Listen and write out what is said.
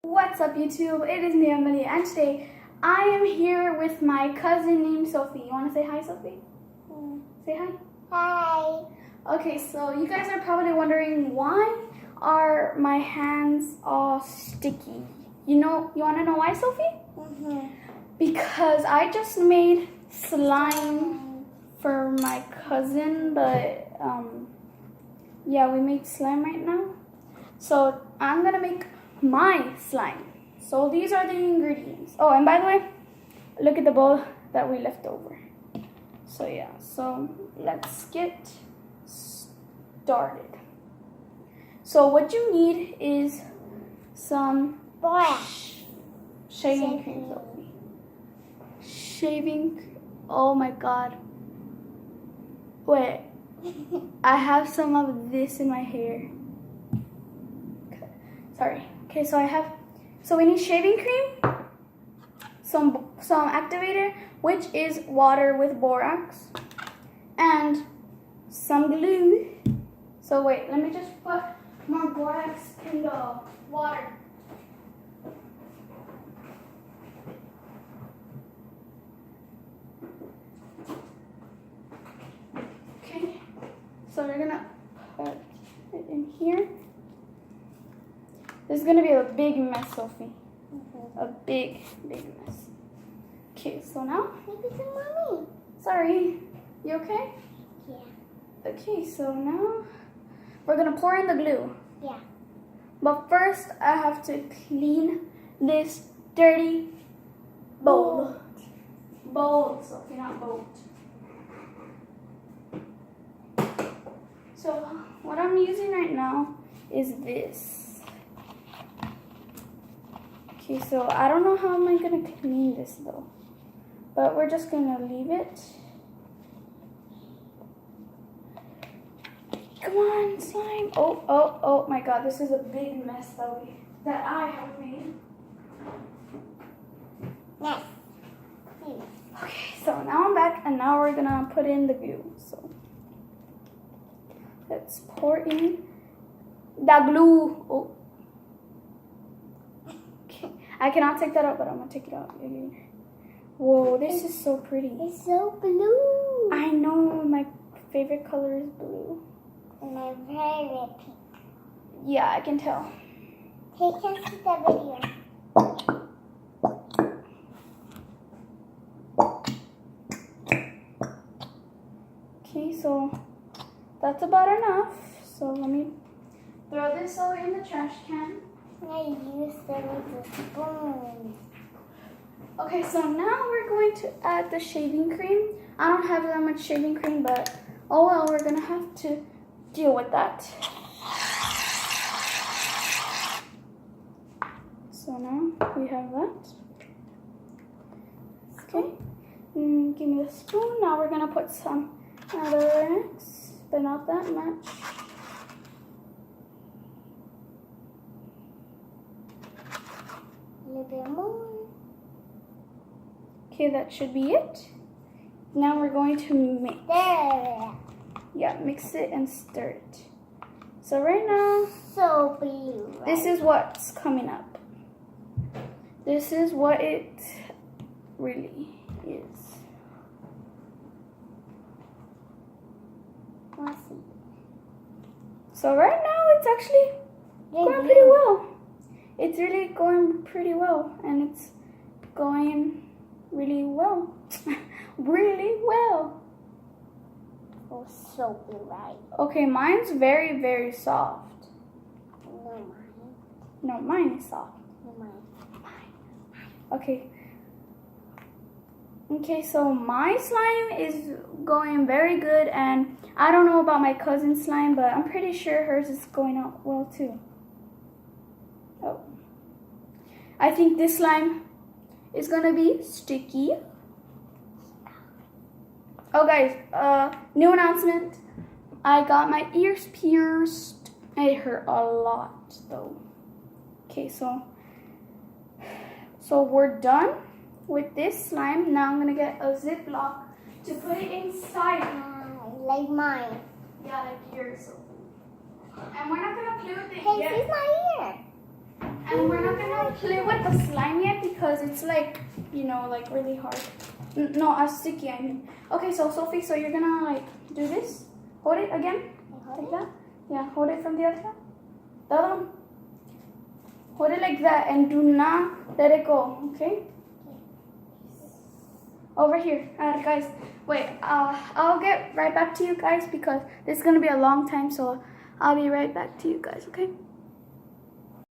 What's up, YouTube? It is me, Emily, and today I am here with my cousin named Sophie. You want to say hi, Sophie? Say hi. Hi. Okay, so you guys are probably wondering, why are my hands all sticky? You want to know why, Sophie? Because I just made slime for my cousin, but yeah, we made slime right now. So I'm gonna make my slime. So these are the ingredients. Oh, and by the way, look at the bowl that we left over. So yeah, so let's get started. So what you need is some shaving cream, Sophie. Oh my god. Wait, I have some of this in my hair. Sorry. Okay, so we need shaving cream, some activator, which is water with borax, and some glue. So wait, let me just put more borax in the water. Okay, so we're gonna put it in here. This is gonna be a big mess, Sophie. A big mess. Okay, so now. Maybe some mommy. Sorry. You okay? Yeah. Okay, so now we're gonna pour in the glue. Yeah. But first, I have to clean this dirty bowl. Bowl, Sophie, not boat. So what I'm using right now is this. Okay, so I don't know how am I gonna clean this though, but we're just gonna leave it. Come on, slime. Oh my god, this is a big mess that I have made. Nice. Okay, so now I'm back and now we're gonna put in the glue. So let's pour in the glue. Oh. I cannot take that out, but I'm gonna take it out later. Whoa, this is so pretty. It's so blue. I know, my favorite color is blue. And my favorite pink. Yeah, I can tell. Take us to the video. Okay, so that's about enough. So let me throw this all in the trash can. I use them with a spoon. Okay, so now we're going to add the shaving cream. I don't have that much shaving cream, but oh well, we're gonna have to deal with that. So now we have that. Okay, give me the spoon. Now we're gonna put some other mix, but not that much. A little bit more. Okay, that should be it. Now we're going to mix. There. Yeah, mix it and stir it. So right now, So blue. Right? this is what's coming up. This is what it really is. Let's see. So right now, it's actually going pretty well. It's really going pretty well, and it's going really well. Really well. Oh, so blue, right? Okay, mine's very soft. No, mine. No, mine is soft. No, mine. Okay. Okay, so my slime is going very good, and I don't know about my cousin's slime, but I'm pretty sure hers is going out well too. Oh. I think this slime is gonna be sticky. Oh guys, new announcement. I got my ears pierced. It hurt a lot though. Okay, so we're done with this slime. Now I'm gonna get a Ziploc to put it inside. Like mine. Yeah, like yours. And we're not gonna play with it Hey, yet. see my ear. And we're not gonna play with the slime yet because it's like, you know, like really hard. No, sticky, I mean. Okay, so Sophie, so you're gonna like do this. Hold it again. Like that. Yeah, hold it from the other side. The other one. Hold it like that and do not let it go, okay? Over here. Guys, wait. I'll get right back to you guys because this is gonna be a long time, so I'll be right back to you guys, okay?